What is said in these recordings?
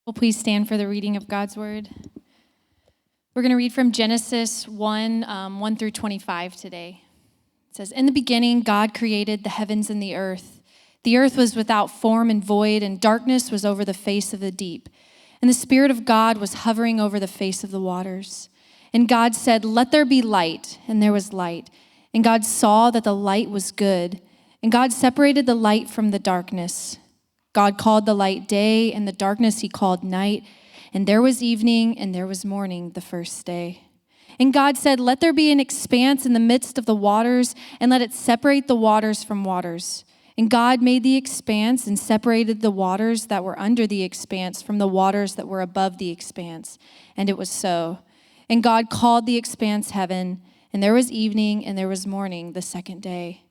Well, please stand for the reading of God's word. We're going to read from Genesis 1 through 25 today. It says, "In the beginning, God created the heavens and the earth. The earth was without form and void, and darkness was over the face of the deep. And the Spirit of God was hovering over the face of the waters. And God said, 'Let there be light,' and there was light. And God saw that the light was good. And God separated the light from the darkness. God called the light day, and the darkness he called night. And there was evening, and there was morning the first day. And God said, 'Let there be an expanse in the midst of the waters, and let it separate the waters from waters.' And God made the expanse and separated the waters that were under the expanse from the waters that were above the expanse. And it was so. And God called the expanse heaven, and there was evening, and there was morning the second day.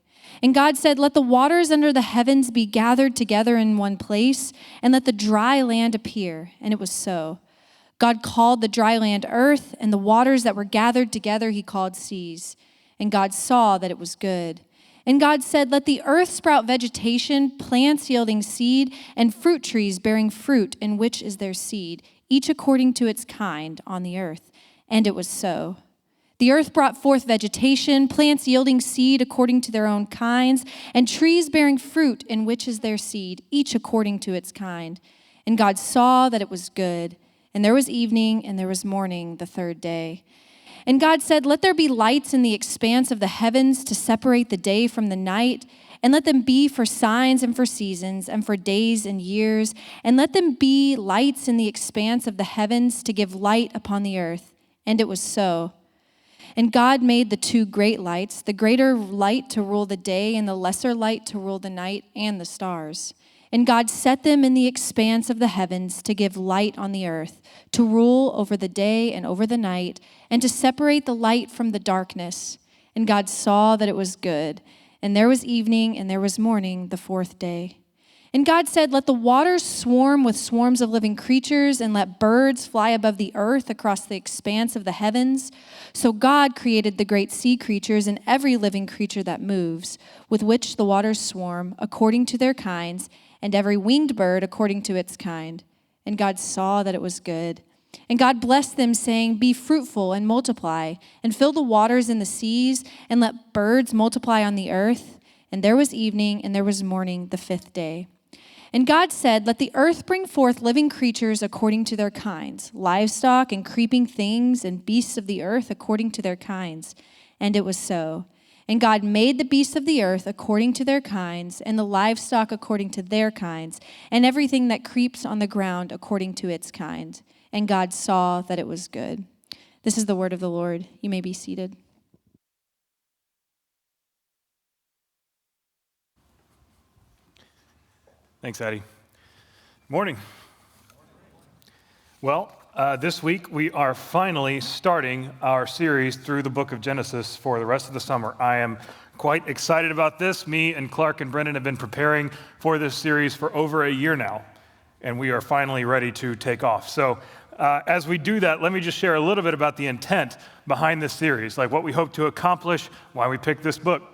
And God said, 'Let the waters under the heavens be gathered together in one place, and let the dry land appear.' And it was so. God called the dry land earth, and the waters that were gathered together he called seas. And God saw that it was good. And God said, 'Let the earth sprout vegetation, plants yielding seed, and fruit trees bearing fruit in which is their seed, each according to its kind on the earth.' And it was so. The earth brought forth vegetation, plants yielding seed according to their own kinds, and trees bearing fruit in which is their seed, each according to its kind. And God saw that it was good. And there was evening, and there was morning the third day. And God said, 'Let there be lights in the expanse of the heavens to separate the day from the night, and let them be for signs and for seasons and for days and years, and let them be lights in the expanse of the heavens to give light upon the earth.' And it was so. And God made the two great lights, the greater light to rule the day and the lesser light to rule the night and the stars. And God set them in the expanse of the heavens to give light on the earth, to rule over the day and over the night, and to separate the light from the darkness. And God saw that it was good. And there was evening and there was morning the fourth day. And God said, 'Let the waters swarm with swarms of living creatures, and let birds fly above the earth across the expanse of the heavens.' So God created the great sea creatures and every living creature that moves, with which the waters swarm, according to their kinds, and every winged bird according to its kind. And God saw that it was good. And God blessed them, saying, 'Be fruitful and multiply, and fill the waters in the seas, and let birds multiply on the earth.' And there was evening, and there was morning the fifth day. And God said, 'Let the earth bring forth living creatures according to their kinds, livestock and creeping things and beasts of the earth according to their kinds.' And it was so. And God made the beasts of the earth according to their kinds, and the livestock according to their kinds, and everything that creeps on the ground according to its kind. And God saw that it was good." This is the word of the Lord. You may be seated. Thanks, Addie. Morning. Well, this week we are finally starting our series through the book of Genesis for the rest of the summer. I am quite excited about this. Me and Clark and Brendan have been preparing for this series for over a year now, and we are finally ready to take off. So as we do that, let me just share a little bit about the intent behind this series, like what we hope to accomplish, why we picked this book.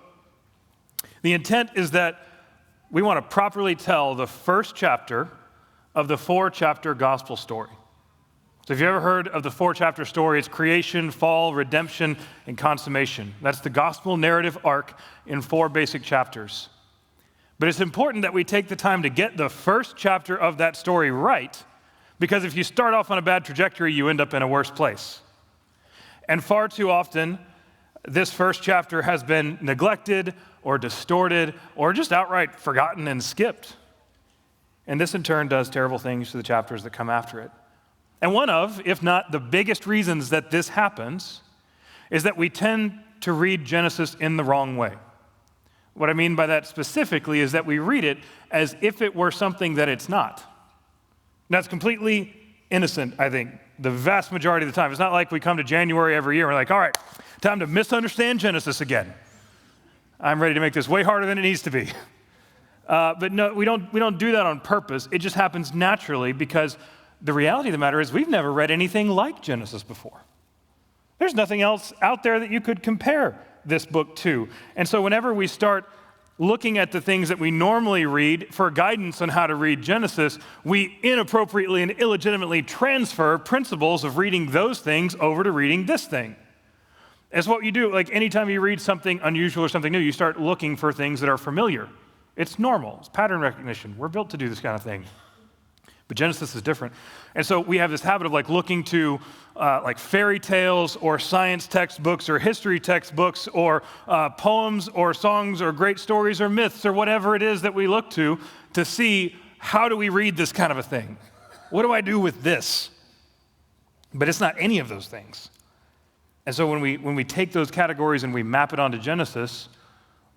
The intent is that we want to properly tell the first chapter of the four-chapter gospel story. So if you ever heard of the four-chapter story, it's creation, fall, redemption, and consummation. That's the gospel narrative arc in four basic chapters. But it's important that we take the time to get the first chapter of that story right, because if you start off on a bad trajectory, you end up in a worse place. And far too often, this first chapter has been neglected or distorted or just outright forgotten and skipped. And this in turn does terrible things to the chapters that come after it. And one of, if not the biggest reasons that this happens, is that we tend to read Genesis in the wrong way. What I mean by that specifically is that we read it as if it were something that it's not. And that's completely innocent, I think, the vast majority of the time. It's not like we come to January every year and we're like, all right, time to misunderstand Genesis again. I'm ready to make this way harder than it needs to be. But no, we don't do that on purpose. It just happens naturally because the reality of the matter is we've never read anything like Genesis before. There's nothing else out there that you could compare this book to. And so whenever we start looking at the things that we normally read for guidance on how to read Genesis, we inappropriately and illegitimately transfer principles of reading those things over to reading this thing. It's what you do. Like anytime you read something unusual or something new, you start looking for things that are familiar. It's normal. It's pattern recognition. We're built to do this kind of thing. But Genesis is different. And so we have this habit of like looking to like fairy tales or science textbooks or history textbooks or poems or songs or great stories or myths or whatever it is that we look to see how do we read this kind of a thing? What do I do with this? But it's not any of those things. And so when we take those categories and we map it onto Genesis,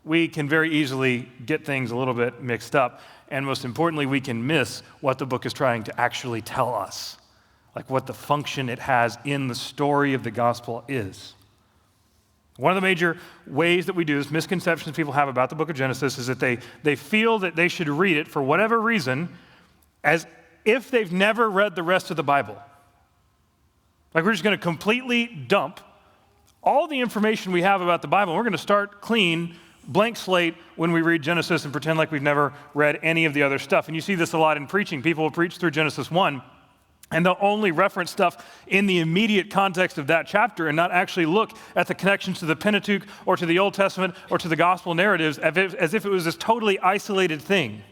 we can very easily get things a little bit mixed up. And most importantly, we can miss what the book is trying to actually tell us, like what the function it has in the story of the gospel is. One of the major ways that we do this, misconceptions people have about the book of Genesis, is that they feel that they should read it for whatever reason as if they've never read the rest of the Bible. Like we're just going to completely dump all the information we have about the Bible, and we're going to start clean, blank slate when we read Genesis and pretend like we've never read any of the other stuff. And you see this a lot in preaching. People will preach through Genesis 1, and they'll only reference stuff in the immediate context of that chapter and not actually look at the connections to the Pentateuch or to the Old Testament or to the gospel narratives as if it was this totally isolated thing.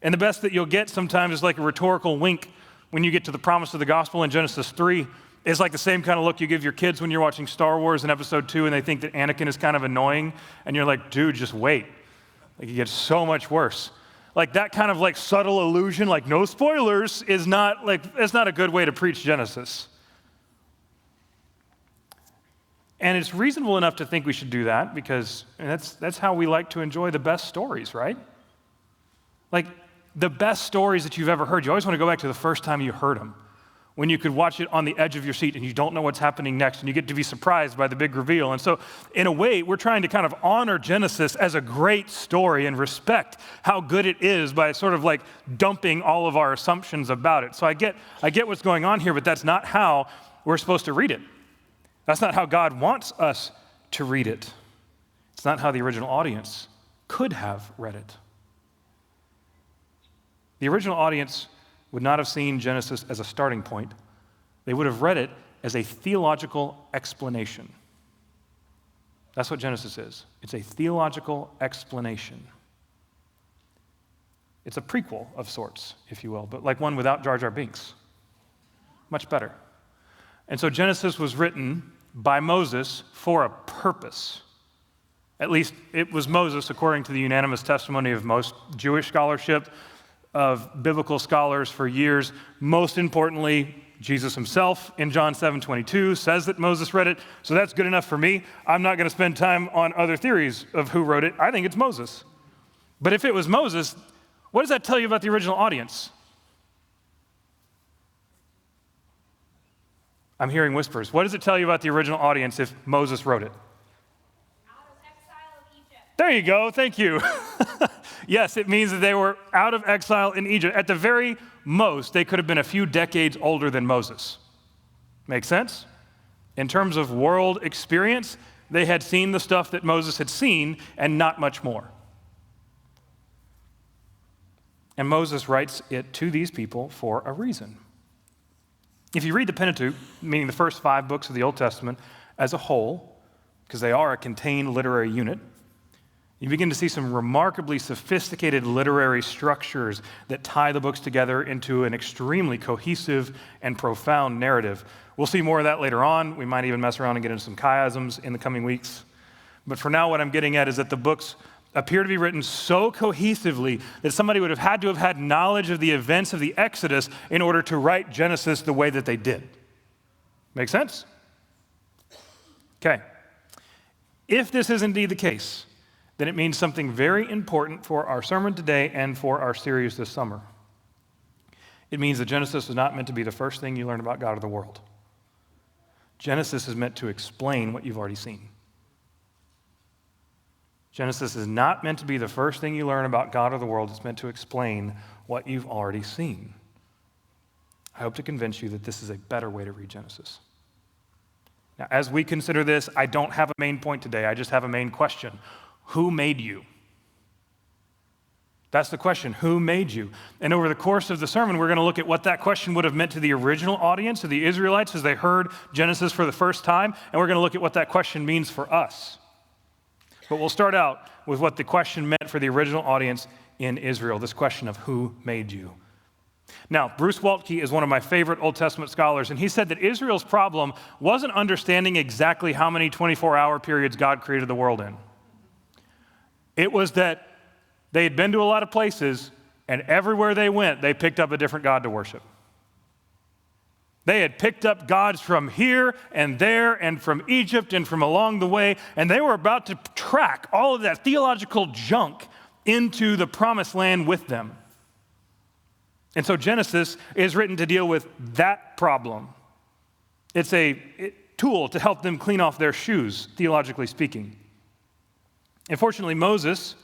And the best that you'll get sometimes is like a rhetorical wink when you get to the promise of the gospel in Genesis 3. It's like the same kind of look you give your kids when you're watching Star Wars in episode 2 and they think that Anakin is kind of annoying, and you're like, dude, just wait. Like, it gets so much worse. Like, that kind of like subtle allusion, like no spoilers, is not like, it's not a good way to preach Genesis. And it's reasonable enough to think we should do that because that's how we like to enjoy the best stories, right? Like, the best stories that you've ever heard, you always want to go back to the first time you heard them, when you could watch it on the edge of your seat and you don't know what's happening next and you get to be surprised by the big reveal. And so in a way, we're trying to kind of honor Genesis as a great story and respect how good it is by sort of like dumping all of our assumptions about it. So I get what's going on here, but that's not how we're supposed to read it. That's not how God wants us to read it. It's not how the original audience could have read it. The original audience would not have seen Genesis as a starting point. They would have read it as a theological explanation. That's what Genesis is. It's a theological explanation. It's a prequel of sorts, if you will, but like one without Jar Jar Binks. Much better. And so Genesis was written by Moses for a purpose. At least it was Moses, according to the unanimous testimony of most Jewish scholarship, of biblical scholars for years. Most importantly, Jesus himself in John 7:22 says that Moses read it, so that's good enough for me. I'm not going to spend time on other theories of who wrote it. I think it's Moses. But if it was Moses, what does that tell you about the original audience? I'm hearing whispers. What does it tell you about the original audience if Moses wrote it? Out of exile of Egypt. There you go. Thank you. Yes, it means that they were out of exile in Egypt. At the very most, they could have been a few decades older than Moses. Make sense? In terms of world experience, they had seen the stuff that Moses had seen and not much more. And Moses writes it to these people for a reason. If you read the Pentateuch, meaning the first 5 books of the Old Testament, as a whole, because they are a contained literary unit, you begin to see some remarkably sophisticated literary structures that tie the books together into an extremely cohesive and profound narrative. We'll see more of that later on. We might even mess around and get into some chiasms in the coming weeks. But for now, what I'm getting at is that the books appear to be written so cohesively that somebody would have had to have had knowledge of the events of the Exodus in order to write Genesis the way that they did. Make sense? Okay. If this is indeed the case, then it means something very important for our sermon today and for our series this summer. It means that Genesis is not meant to be the first thing you learn about God or the world. Genesis is meant to explain what you've already seen. Genesis is not meant to be the first thing you learn about God or the world. It's meant to explain what you've already seen. I hope to convince you that this is a better way to read Genesis. Now, as we consider this, I don't have a main point today. I just have a main question. Who made you? That's the question. Who made you? And over the course of the sermon, we're going to look at what that question would have meant to the original audience of the Israelites as they heard Genesis for the first time. And we're going to look at what that question means for us. But we'll start out with what the question meant for the original audience in Israel, this question of who made you? Now, Bruce Waltke is one of my favorite Old Testament scholars, and he said that Israel's problem wasn't understanding exactly how many 24-hour periods God created the world in. It was that they had been to a lot of places, and everywhere they went, they picked up a different God to worship. They had picked up gods from here and there and from Egypt and from along the way, and they were about to track all of that theological junk into the promised land with them. And so Genesis is written to deal with that problem. It's a tool to help them clean off their shoes, theologically speaking. And fortunately, Moses,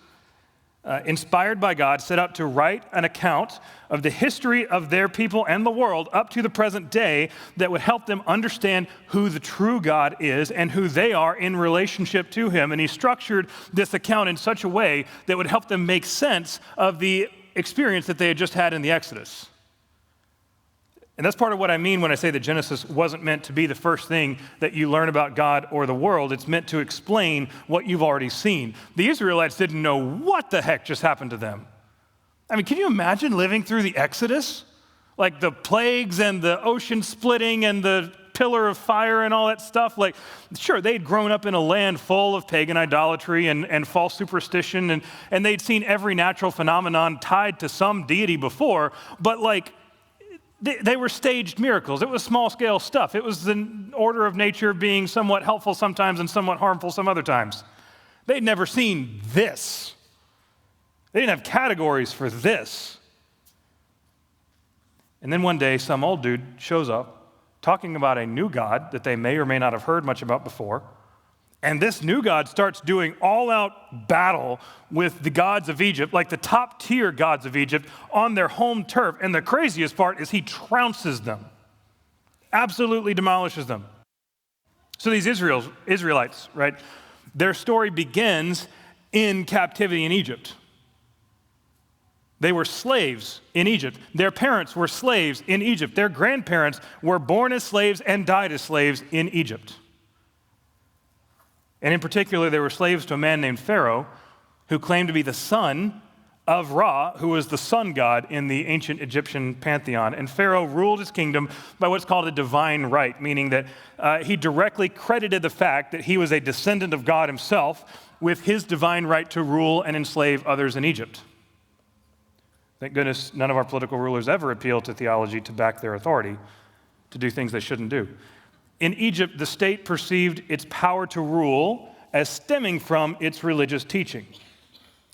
inspired by God, set out to write an account of the history of their people and the world up to the present day that would help them understand who the true God is and who they are in relationship to him. And he structured this account in such a way that would help them make sense of the experience that they had just had in the Exodus. And that's part of what I mean when I say that Genesis wasn't meant to be the first thing that you learn about God or the world. It's meant to explain what you've already seen. The Israelites didn't know what the heck just happened to them. I mean, can you imagine living through the Exodus? Like the plagues and the ocean splitting and the pillar of fire and all that stuff. Like, sure, they'd grown up in a land full of pagan idolatry and false superstition, and they'd seen every natural phenomenon tied to some deity before, but like, they were staged miracles. It was small-scale stuff. It was the order of nature being somewhat helpful sometimes and somewhat harmful some other times. They'd never seen this. They didn't have categories for this. And then one day, some old dude shows up talking about a new God that they may or may not have heard much about before. And this new God starts doing all-out battle with the gods of Egypt, like the top-tier gods of Egypt, on their home turf. And the craziest part is he trounces them, absolutely demolishes them. So these Israelites, right, their story begins in captivity in Egypt. They were slaves in Egypt. Their parents were slaves in Egypt. Their grandparents were born as slaves and died as slaves in Egypt. And in particular, they were slaves to a man named Pharaoh, who claimed to be the son of Ra, who was the sun god in the ancient Egyptian pantheon. And Pharaoh ruled his kingdom by what's called a divine right, meaning that he directly credited the fact that he was a descendant of God himself with his divine right to rule and enslave others in Egypt. Thank goodness none of our political rulers ever appeal to theology to back their authority to do things they shouldn't do. In Egypt, the state perceived its power to rule as stemming from its religious teaching.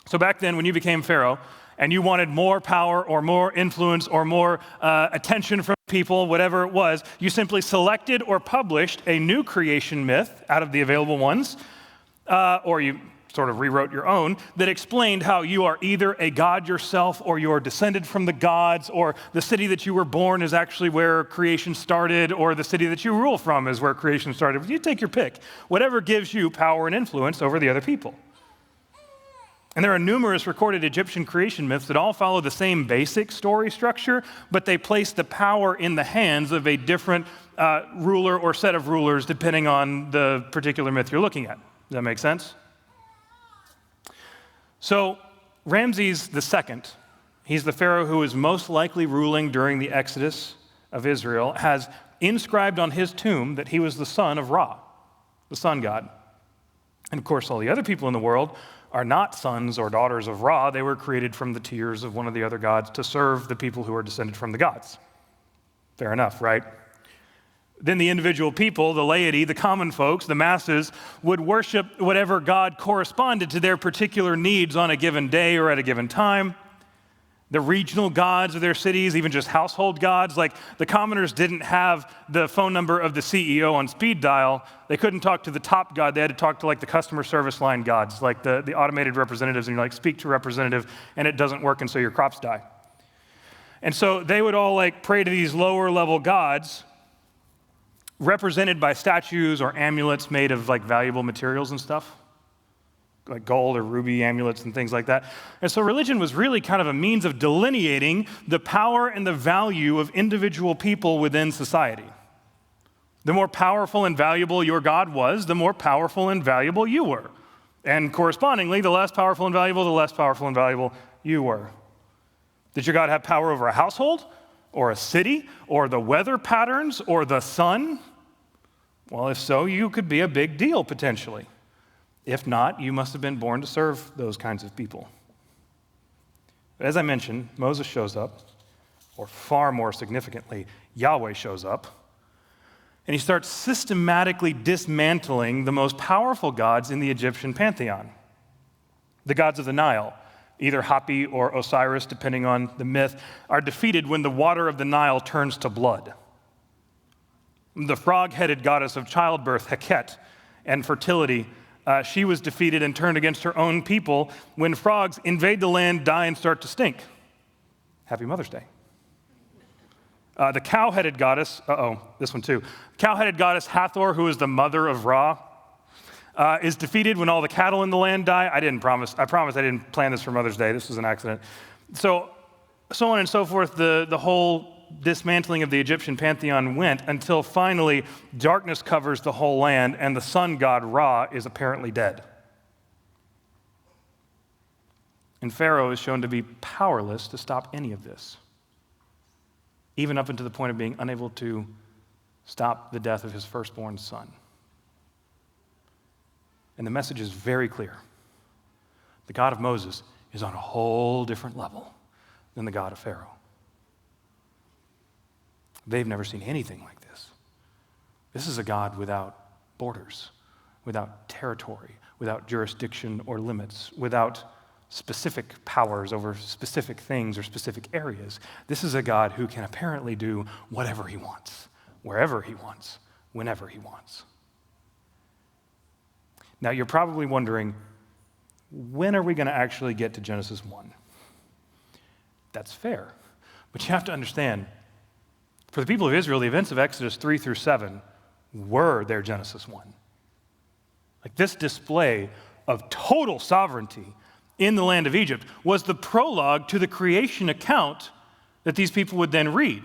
So back then, when you became Pharaoh and you wanted more power or more influence or more attention from people, whatever it was, you simply selected or published a new creation myth out of the available ones, or you sort of rewrote your own, that explained how you are either a god yourself or you're descended from the gods, or the city that you were born is actually where creation started, or the city that you rule from is where creation started. You take your pick. Whatever gives you power and influence over the other people. And there are numerous recorded Egyptian creation myths that all follow the same basic story structure, but they place the power in the hands of a different ruler or set of rulers depending on the particular myth you're looking at. Does that make sense? So Ramses II, he's the pharaoh who is most likely ruling during the Exodus of Israel, has inscribed on his tomb that he was the son of Ra, the sun god. And of course, all the other people in the world are not sons or daughters of Ra. They were created from the tears of one of the other gods to serve the people who are descended from the gods. Fair enough, right? Then the individual people, the laity, the common folks, the masses, would worship whatever god corresponded to their particular needs on a given day or at a given time. The regional gods of their cities, even just household gods, like the commoners didn't have the phone number of the CEO on speed dial. They couldn't talk to the top god. They had to talk to like the customer service line gods, like the automated representatives, and you're like, speak to representative, and it doesn't work, and so your crops die. And so they would all like pray to these lower level gods, represented by statues or amulets made of like valuable materials and stuff. like gold or ruby amulets and things like that. And so religion was really kind of a means of delineating the power and the value of individual people within society. The more powerful and valuable your God was, the more powerful and valuable you were. And correspondingly, the less powerful and valuable, the less powerful and valuable you were. Did your God have power over a household, or a city, or the weather patterns, or the sun? Well, if so, you could be a big deal potentially. If not, you must have been born to serve those kinds of people. But as I mentioned, Moses shows up, or far more significantly, Yahweh shows up, and he starts systematically dismantling the most powerful gods in the Egyptian pantheon. The gods of the Nile, either Hapi or Osiris, depending on the myth, are defeated when the water of the Nile turns to blood. The frog-headed goddess of childbirth, Heket, and fertility, she was defeated and turned against her own people when frogs invade the land, die, and start to stink. Happy Mother's Day. The cow-headed goddess, this one too. Cow-headed goddess Hathor, who is the mother of Ra, is defeated when all the cattle in the land die. I promise I didn't plan this for Mother's Day. This was an accident. So on and so forth, the whole dismantling of the Egyptian pantheon went until finally darkness covers the whole land and the sun god Ra is apparently dead. And Pharaoh is shown to be powerless to stop any of this, even up until the point of being unable to stop the death of his firstborn son. And the message is very clear. The God of Moses is on a whole different level than the God of Pharaoh. They've never seen anything like this. This is a God without borders, without territory, without jurisdiction or limits, without specific powers over specific things or specific areas. This is a God who can apparently do whatever he wants, wherever he wants, whenever he wants. Now, you're probably wondering, when are we going to actually get to Genesis 1? That's fair. But you have to understand, for the people of Israel, the events of Exodus 3 through 7 were their Genesis 1. Like this display of total sovereignty in the land of Egypt was the prologue to the creation account that these people would then read.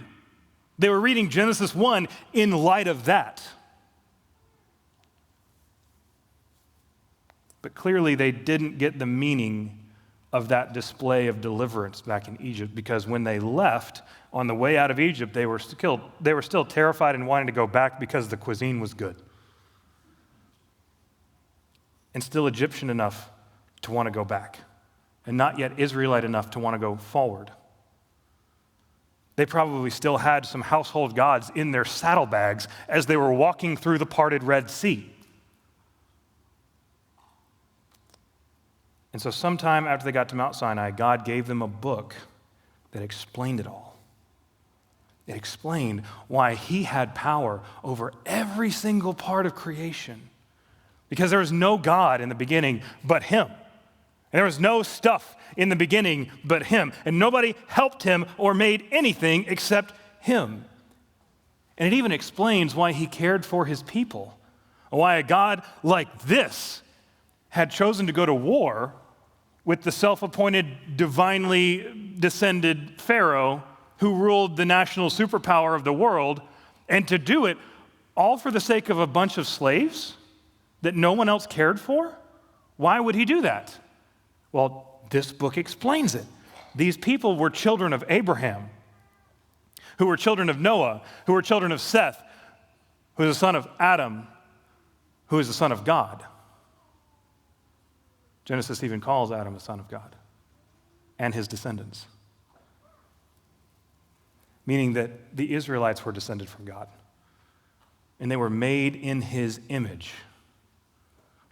They were reading Genesis 1 in light of that. But clearly they didn't get the meaning of that display of deliverance back in Egypt, because when they left on the way out of Egypt, they were still terrified and wanting to go back because the cuisine was good. And still Egyptian enough to want to go back, and not yet Israelite enough to want to go forward. They probably still had some household gods in their saddlebags as they were walking through the parted Red Sea. And so sometime after they got to Mount Sinai, God gave them a book that explained it all. It explained why he had power over every single part of creation. Because there was no God in the beginning but him. And there was no stuff in the beginning but him. And nobody helped him or made anything except him. And it even explains why he cared for his people. Why a God like this had chosen to go to war with the self-appointed, divinely descended Pharaoh who ruled the national superpower of the world, and to do it all for the sake of a bunch of slaves that no one else cared for? Why would he do that? Well, this book explains it. These people were children of Abraham, who were children of Noah, who were children of Seth, who is the son of Adam, who is the son of God. Genesis even calls Adam a son of God and his descendants, meaning that the Israelites were descended from God, and they were made in his image,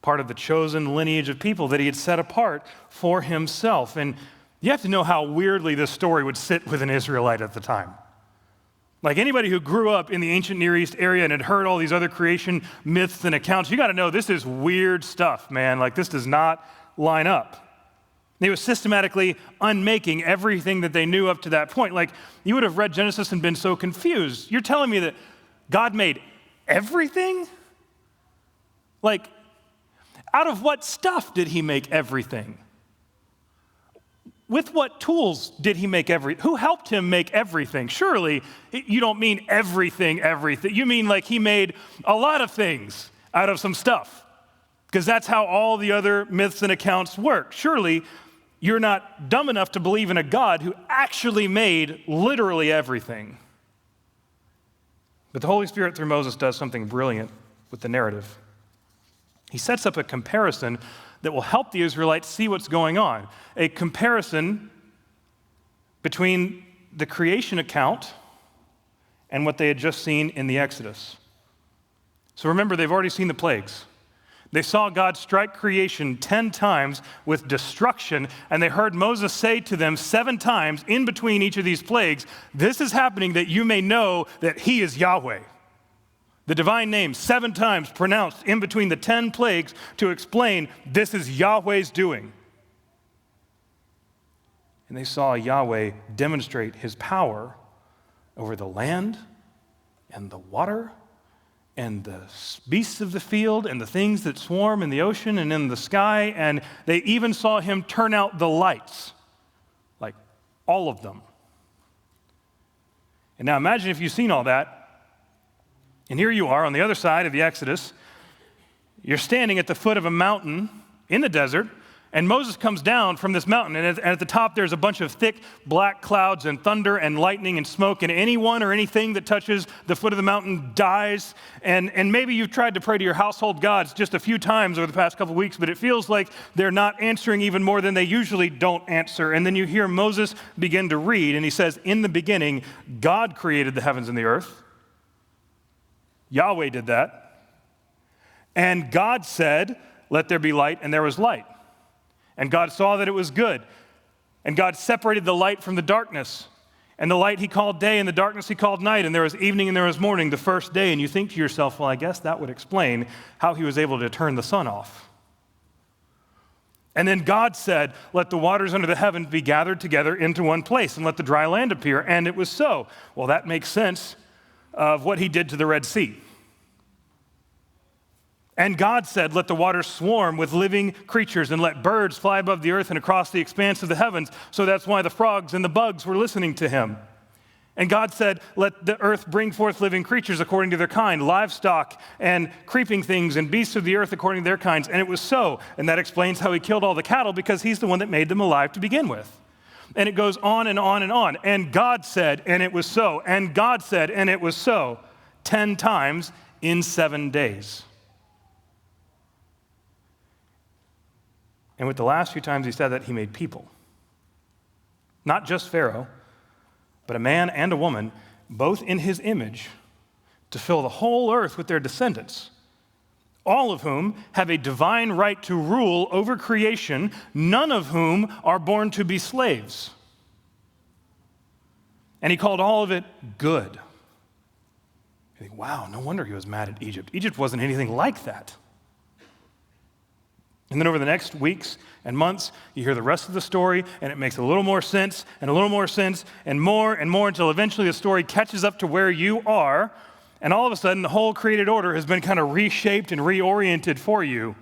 part of the chosen lineage of people that he had set apart for himself. And you have to know how weirdly this story would sit with an Israelite at the time. Like anybody who grew up in the ancient Near East area and had heard all these other creation myths and accounts, you got to know this is weird stuff, man. Like this does not line up. They were systematically unmaking everything that they knew up to that point. Like you would have read Genesis and been so confused. You're telling me that God made everything? Like Out of what stuff did he make everything? With what tools did he make who helped him make everything? Surely you don't mean everything. You mean like he made a lot of things out of some stuff, because that's how all the other myths and accounts work. Surely you're not dumb enough to believe in a God who actually made literally everything. But the Holy Spirit through Moses does something brilliant with the narrative. He sets up a comparison that will help the Israelites see what's going on. A comparison between the creation account and what they had just seen in the Exodus. So remember, they've already seen the plagues. They saw God strike creation 10 times with destruction, and they heard Moses say to them 7 times in between each of these plagues, "This is happening that you may know that he is Yahweh." The divine name 7 times pronounced in between the 10 plagues to explain this is Yahweh's doing. And they saw Yahweh demonstrate his power over the land and the water and the beasts of the field and the things that swarm in the ocean and in the sky. And they even saw him turn out the lights, like all of them. And now imagine if you've seen all that. And here you are on the other side of the Exodus. You're standing at the foot of a mountain in the desert, and Moses comes down from this mountain, and at the top there's a bunch of thick black clouds and thunder and lightning and smoke, and anyone or anything that touches the foot of the mountain dies. And maybe you've tried to pray to your household gods just a few times over the past couple of weeks, but it feels like they're not answering even more than they usually don't answer. And then you hear Moses begin to read, and he says, "In the beginning, God created the heavens and the earth." Yahweh did that. And God said, "Let there be light," and there was light. And God saw that it was good. And God separated the light from the darkness. And the light he called day, and the darkness he called night. And there was evening and there was morning, the first day. And you think to yourself, well, I guess that would explain how he was able to turn the sun off. And then God said, "Let the waters under the heavens be gathered together into one place, and let the dry land appear." And it was so. Well, that makes sense of what he did to the Red Sea. And God said, "Let the waters swarm with living creatures, and let birds fly above the earth and across the expanse of the heavens." So that's why the frogs and the bugs were listening to him. And God said, "Let the earth bring forth living creatures according to their kind, livestock and creeping things and beasts of the earth according to their kinds." And it was so. And that explains how he killed all the cattle, because he's the one that made them alive to begin with. And it goes on and on and on. And God said, and it was so. And God said, and it was so. 10 times in 7 days. And with the last few times he said that, he made people. Not just Pharaoh, but a man and a woman, both in his image, to fill the whole earth with their descendants, all of whom have a divine right to rule over creation, none of whom are born to be slaves. And he called all of it good. You think, wow, no wonder he was mad at Egypt. Egypt wasn't anything like that. And then over the next weeks and months, you hear the rest of the story, and it makes a little more sense, and a little more sense, and more, until eventually the story catches up to where you are, and all of a sudden the whole created order has been kind of reshaped and reoriented for you.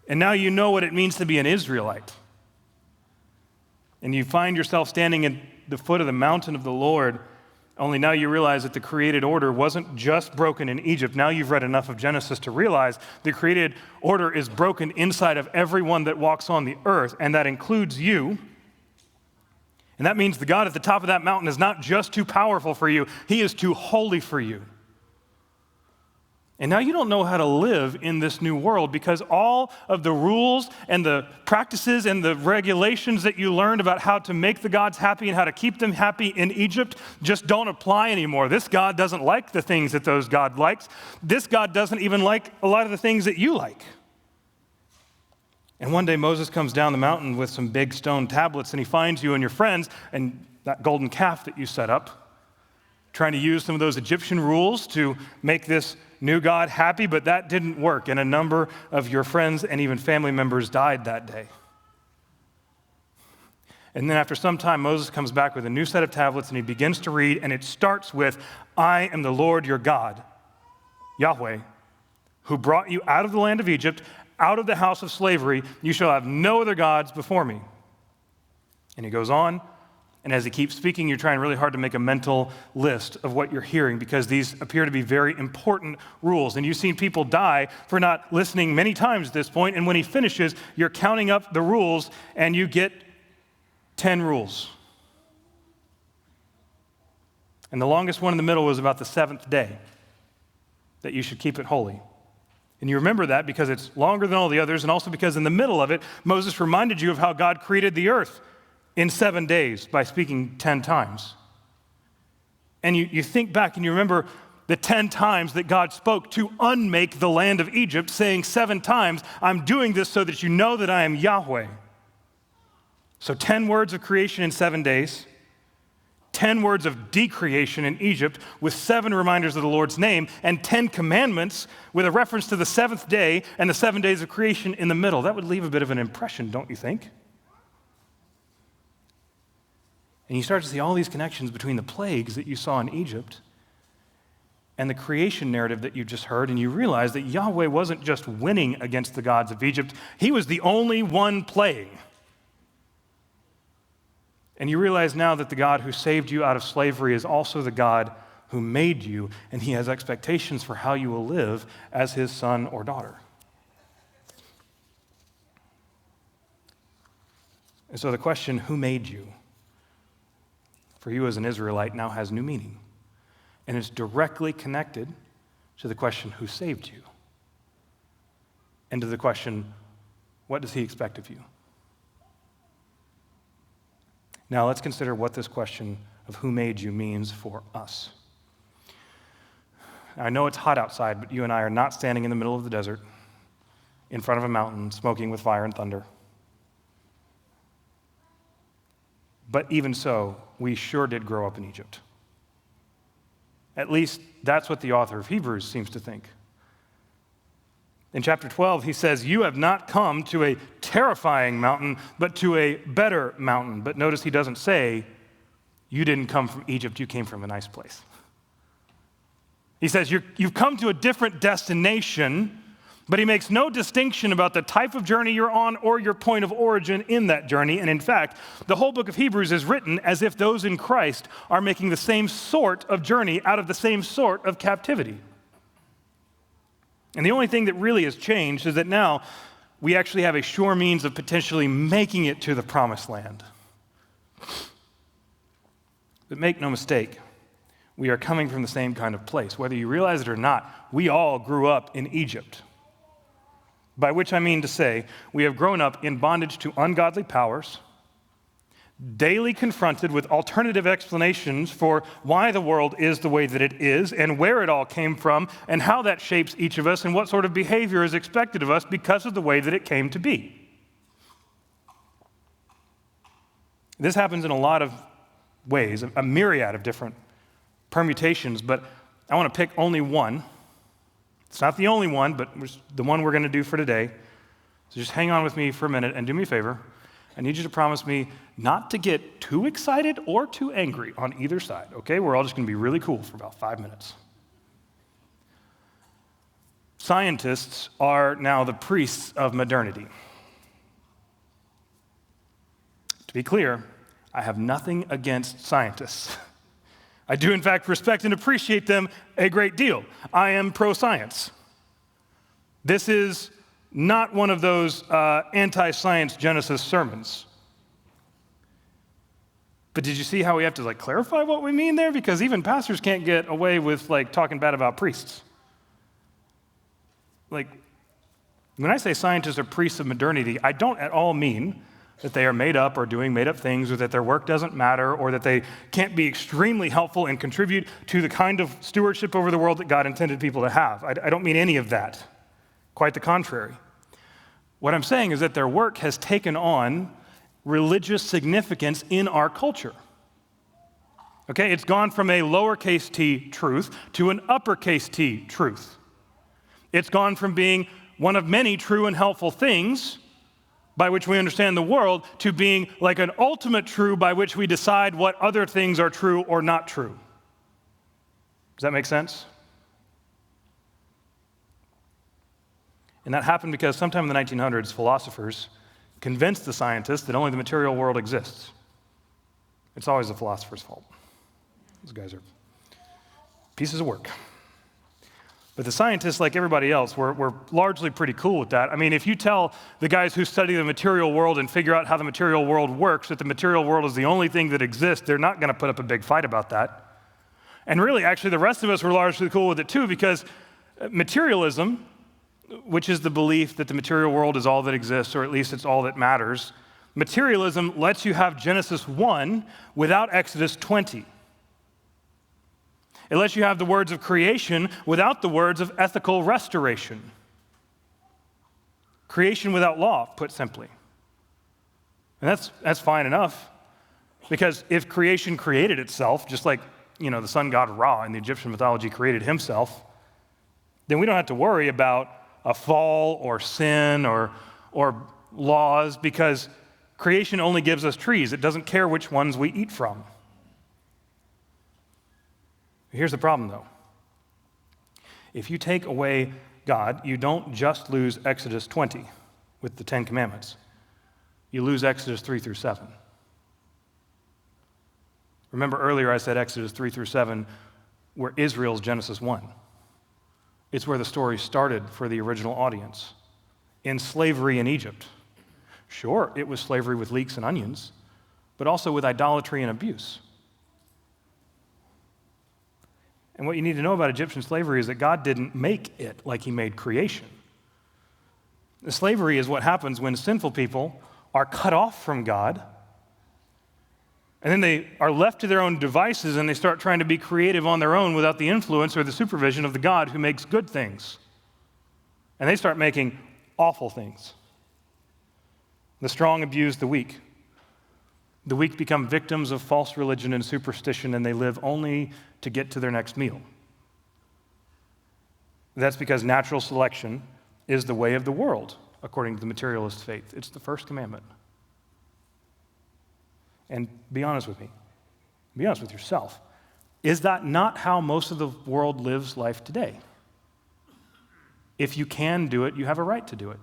And now you know what it means to be an Israelite. And you find yourself standing at the foot of the mountain of the Lord, only now you realize that the created order wasn't just broken in Egypt. Now you've read enough of Genesis to realize the created order is broken inside of everyone that walks on the earth, and that includes you. And that means the God at the top of that mountain is not just too powerful for you, he is too holy for you. And now you don't know how to live in this new world, because all of the rules and the practices and the regulations that you learned about how to make the gods happy and how to keep them happy in Egypt just don't apply anymore. This God doesn't like the things that those God likes. This God doesn't even like a lot of the things that you like. And one day Moses comes down the mountain with some big stone tablets, and he finds you and your friends and that golden calf that you set up, trying to use some of those Egyptian rules to make this new God happy, but that didn't work, and a number of your friends and even family members died that day. And then after some time, Moses comes back with a new set of tablets, and he begins to read, and it starts with, "I am the Lord your God, Yahweh, who brought you out of the land of Egypt, out of the house of slavery. You shall have no other gods before me. And he goes on, and as he keeps speaking, you're trying really hard to make a mental list of what you're hearing because these appear to be very important rules. And you've seen people die for not listening many times at this point, and when he finishes, you're counting up the rules, and you get 10 rules. And the longest one in the middle was about the seventh day, that you should keep it holy. And you remember that because it's longer than all the others, and also because in the middle of it, Moses reminded you of how God created the earth in 7 days by speaking 10 times. And you think back and you remember the 10 times that God spoke to unmake the land of Egypt, saying 7 times, I'm doing this so that you know that I am Yahweh. So 10 words of creation in 7 days, 10 words of decreation in Egypt with 7 reminders of the Lord's name, and 10 commandments with a reference to the 7th day and the 7 days of creation in the middle. That would leave a bit of an impression, don't you think? And you start to see all these connections between the plagues that you saw in Egypt and the creation narrative that you just heard, and you realize that Yahweh wasn't just winning against the gods of Egypt, he was the only one playing. And you realize now that the God who saved you out of slavery is also the God who made you, and he has expectations for how you will live as his son or daughter. And so the question, who made you, for you as an Israelite now has new meaning. And it's directly connected to the question, who saved you? And to the question, what does he expect of you? Now let's consider what this question of who made you means for us. I know it's hot outside, but you and I are not standing in the middle of the desert in front of a mountain smoking with fire and thunder. But even so, we sure did grow up in Egypt. At least that's what the author of Hebrews seems to think. In chapter 12, he says, you have not come to a terrifying mountain, but to a better mountain. But notice he doesn't say, you didn't come from Egypt, you came from a nice place. He says, you've come to a different destination, but he makes no distinction about the type of journey you're on or your point of origin in that journey. And in fact, the whole book of Hebrews is written as if those in Christ are making the same sort of journey out of the same sort of captivity. And the only thing that really has changed is that now we actually have a sure means of potentially making it to the promised land. But make no mistake, we are coming from the same kind of place. Whether you realize it or not, we all grew up in Egypt. By which I mean to say, we have grown up in bondage to ungodly powers, daily confronted with alternative explanations for why the world is the way that it is and where it all came from and how that shapes each of us and what sort of behavior is expected of us because of the way that it came to be. This happens in a lot of ways, a myriad of different permutations, but I want to pick only one. It's not the only one, but the one we're going to do for today. So just hang on with me for a minute and do me a favor. I need you to promise me not to get too excited or too angry on either side, okay? We're all just going to be really cool for about 5 minutes. Scientists are now the priests of modernity. To be clear, I have nothing against scientists. I do, in fact, respect and appreciate them a great deal. I am pro-science. This is not one of those anti-science Genesis sermons. But did you see how we have to clarify what we mean there? Because even pastors can't get away with talking bad about priests. When I say scientists are priests of modernity, I don't at all mean that they are made up or doing made up things, or that their work doesn't matter, or that they can't be extremely helpful and contribute to the kind of stewardship over the world that God intended people to have. I don't mean any of that. Quite the contrary. What I'm saying is that their work has taken on religious significance in our culture. Okay, it's gone from a lowercase t truth to an uppercase T truth. It's gone from being one of many true and helpful things by which we understand the world to being like an ultimate true by which we decide what other things are true or not true. Does that make sense? And that happened because sometime in the 1900s, philosophers convinced the scientists that only the material world exists. It's always the philosopher's fault. Those guys are pieces of work. But the scientists, like everybody else, were largely pretty cool with that. I mean, if you tell the guys who study the material world and figure out how the material world works that the material world is the only thing that exists, they're not going to put up a big fight about that. And really, actually, the rest of us were largely cool with it too, because materialism, which is the belief that the material world is all that exists, or at least it's all that matters, materialism lets you have Genesis 1 without Exodus 20. It lets you have the words of creation without the words of ethical restoration. Creation without law, put simply. And that's fine enough, because if creation created itself, just like the sun god Ra in the Egyptian mythology created himself, then we don't have to worry about a fall or sin or laws, because creation only gives us trees. It doesn't care which ones we eat from. Here's the problem, though. If you take away God, you don't just lose Exodus 20 with the Ten Commandments. You lose Exodus 3 through 7. Remember earlier I said Exodus 3 through 7 were Israel's Genesis 1. It's where the story started for the original audience, in slavery in Egypt. Sure, it was slavery with leeks and onions, but also with idolatry and abuse. And what you need to know about Egyptian slavery is that God didn't make it like he made creation. The slavery is what happens when sinful people are cut off from God, and then they are left to their own devices, and they start trying to be creative on their own without the influence or the supervision of the God who makes good things. And they start making awful things. The strong abuse the weak. The weak become victims of false religion and superstition, and they live only to get to their next meal. That's because natural selection is the way of the world, according to the materialist faith. It's the first commandment. And be honest with me. Be honest with yourself. Is that not how most of the world lives life today? If you can do it, you have a right to do it.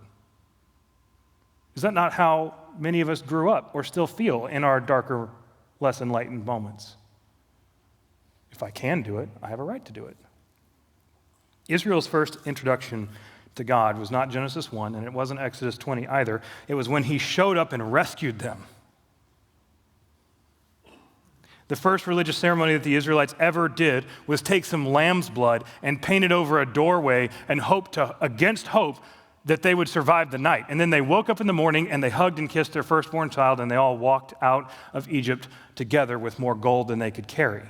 Is that not how many of us grew up or still feel in our darker, less enlightened moments? If I can do it, I have a right to do it. Israel's first introduction to God was not Genesis 1, and it wasn't Exodus 20 either. It was when he showed up and rescued them. The first religious ceremony that the Israelites ever did was take some lamb's blood and paint it over a doorway and against hope, that they would survive the night. And then they woke up in the morning and they hugged and kissed their firstborn child, and they all walked out of Egypt together with more gold than they could carry.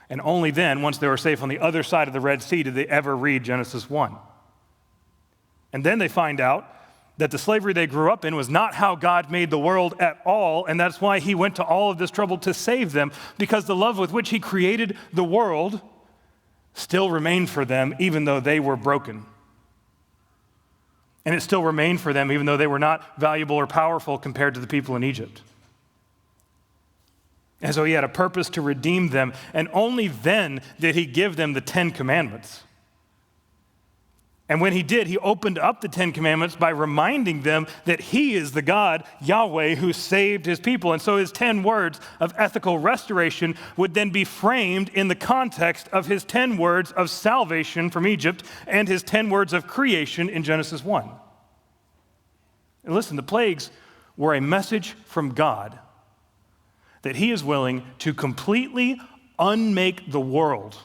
And only then, once they were safe on the other side of the Red Sea, did they ever read Genesis 1. And then they find out that the slavery they grew up in was not how God made the world at all, and that's why he went to all of this trouble to save them, because the love with which he created the world still remained for them, even though they were broken. And it still remained for them, even though they were not valuable or powerful compared to the people in Egypt. And so he had a purpose to redeem them, and only then did he give them the 10 Commandments. And when he did, he opened up the 10 Commandments by reminding them that he is the God, Yahweh, who saved his people. And so his 10 words of ethical restoration would then be framed in the context of his 10 words of salvation from Egypt and his 10 words of creation in Genesis 1. And listen, the plagues were a message from God that he is willing to completely unmake the world,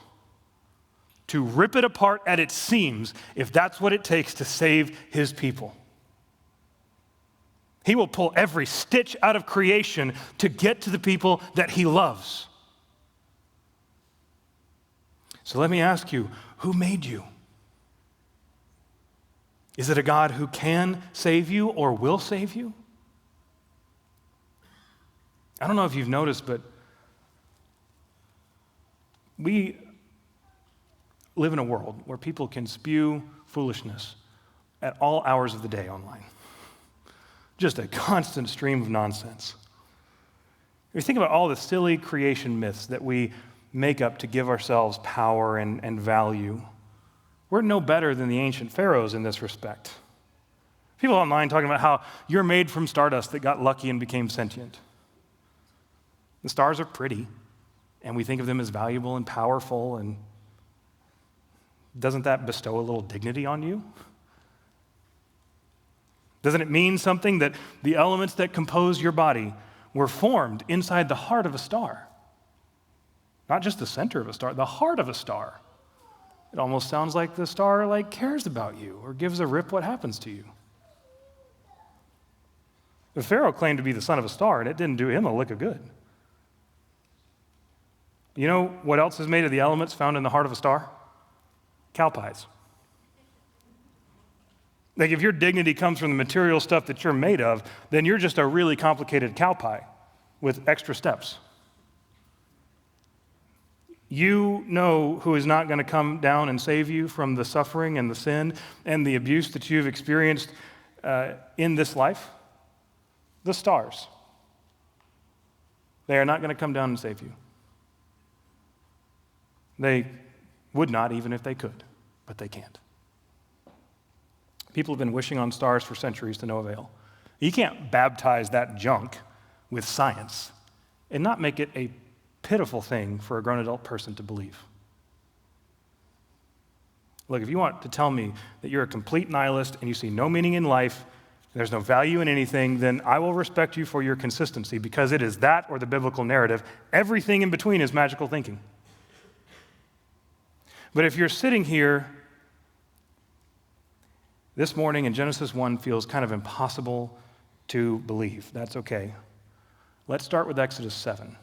to rip it apart at its seams, if that's what it takes to save his people. He will pull every stitch out of creation to get to the people that he loves. So let me ask you, who made you? Is it a God who can save you or will save you? I don't know if you've noticed, but we live in a world where people can spew foolishness at all hours of the day online. Just a constant stream of nonsense. If you think about all the silly creation myths that we make up to give ourselves power and value, We're no better than the ancient pharaohs in this respect. People online talking about how you're made from stardust that got lucky and became sentient. The stars are pretty, and we think of them as valuable and powerful, and doesn't that bestow a little dignity on you? Doesn't it mean something that the elements that compose your body were formed inside the heart of a star? Not just the center of a star, the heart of a star. It almost sounds like the star cares about you or gives a rip what happens to you. The Pharaoh claimed to be the son of a star, and it didn't do him a lick of good. You know what else is made of the elements found in the heart of a star? Cow pies. If your dignity comes from the material stuff that you're made of, then you're just a really complicated cow pie with extra steps. You know who is not going to come down and save you from the suffering and the sin and the abuse that you've experienced in this life? The stars. They are not going to come down and save you. They would not even if they could, but they can't. People have been wishing on stars for centuries to no avail. You can't baptize that junk with science and not make it a pitiful thing for a grown adult person to believe. Look, if you want to tell me that you're a complete nihilist and you see no meaning in life, and there's no value in anything, then I will respect you for your consistency, because it is that or the biblical narrative. Everything in between is magical thinking. But if you're sitting here this morning and Genesis 1 feels kind of impossible to believe, that's okay. Let's start with Exodus 7.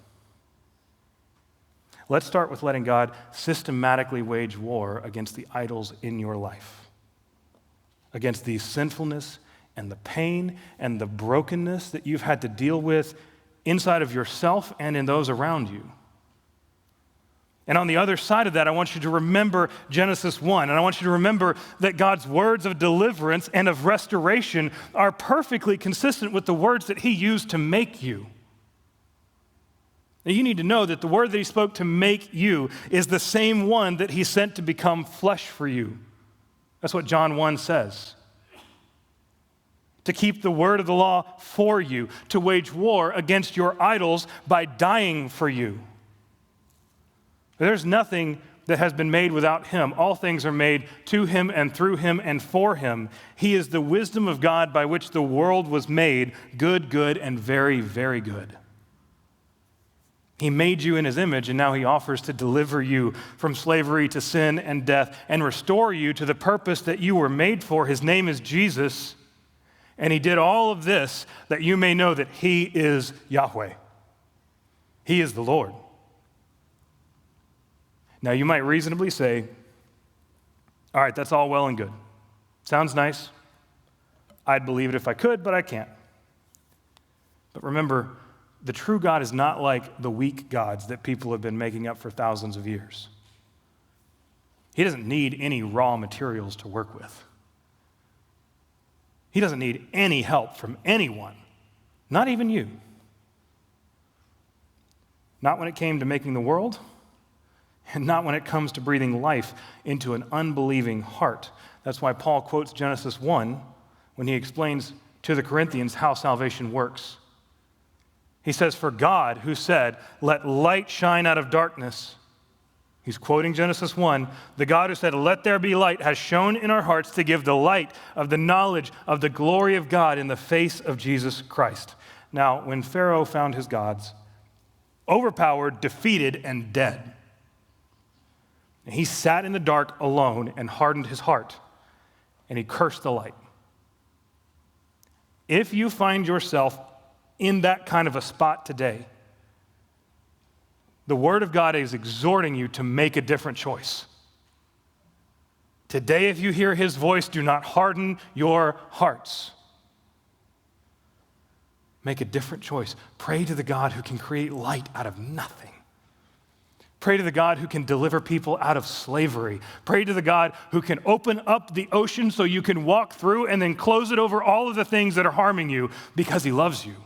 Let's start with letting God systematically wage war against the idols in your life, against the sinfulness and the pain and the brokenness that you've had to deal with inside of yourself and in those around you. And on the other side of that, I want you to remember Genesis 1, and I want you to remember that God's words of deliverance and of restoration are perfectly consistent with the words that he used to make you. Now, you need to know that the word that he spoke to make you is the same one that he sent to become flesh for you. That's what John 1 says. To keep the word of the law for you, to wage war against your idols by dying for you. There's nothing that has been made without him. All things are made to him and through him and for him. He is the wisdom of God by which the world was made, good, good, and very, very good. He made you in his image, and now he offers to deliver you from slavery to sin and death and restore you to the purpose that you were made for. His name is Jesus. And he did all of this that you may know that he is Yahweh. He is the Lord. Now, you might reasonably say, all right, that's all well and good. Sounds nice. I'd believe it if I could, but I can't. But remember, the true God is not like the weak gods that people have been making up for thousands of years. He doesn't need any raw materials to work with. He doesn't need any help from anyone, not even you. Not when it came to making the world, and not when it comes to breathing life into an unbelieving heart. That's why Paul quotes Genesis 1 when he explains to the Corinthians how salvation works. He says, "For God, who said, 'Let light shine out of darkness,'" he's quoting Genesis 1, "the God who said, 'Let there be light,' has shone in our hearts to give the light of the knowledge of the glory of God in the face of Jesus Christ." Now, when Pharaoh found his gods, overpowered, defeated, and dead, he sat in the dark alone and hardened his heart, and he cursed the light. If you find yourself in that kind of a spot today, the Word of God is exhorting you to make a different choice. Today, if you hear his voice, do not harden your hearts. Make a different choice. Pray to the God who can create light out of nothing. Pray to the God who can deliver people out of slavery. Pray to the God who can open up the ocean so you can walk through and then close it over all of the things that are harming you because he loves you.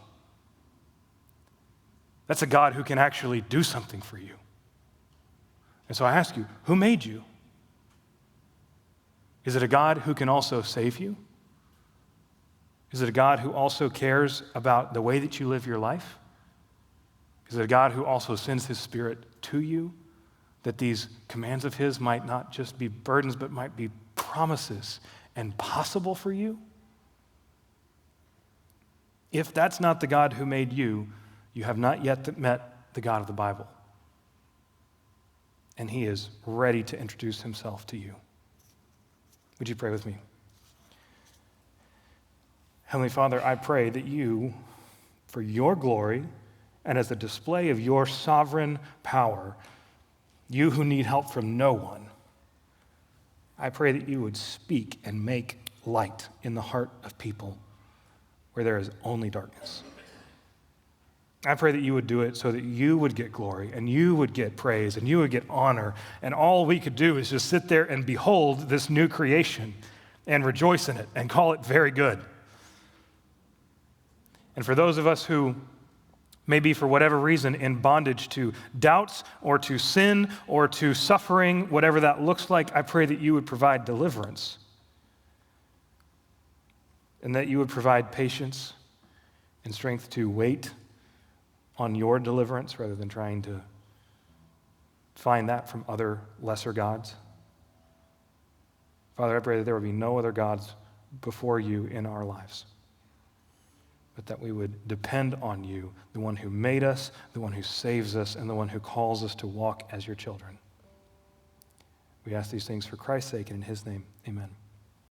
That's a God who can actually do something for you. And so I ask you, who made you? Is it a God who can also save you? Is it a God who also cares about the way that you live your life? Is it a God who also sends his Spirit to you, that these commands of his might not just be burdens, but might be promises and possible for you? If that's not the God who made you, you have not yet met the God of the Bible. And he is ready to introduce himself to you. Would you pray with me? Heavenly Father, I pray that you, for your glory and as a display of your sovereign power, you who need help from no one, I pray that you would speak and make light in the heart of people where there is only darkness. I pray that you would do it so that you would get glory and you would get praise and you would get honor, and all we could do is just sit there and behold this new creation and rejoice in it and call it very good. And for those of us who may be, for whatever reason, in bondage to doubts or to sin or to suffering, whatever that looks like, I pray that you would provide deliverance and that you would provide patience and strength to wait on your deliverance rather than trying to find that from other lesser gods. Father, I pray that there would be no other gods before you in our lives, but that we would depend on you, the one who made us, the one who saves us, and the one who calls us to walk as your children. We ask these things for Christ's sake and in his name, amen.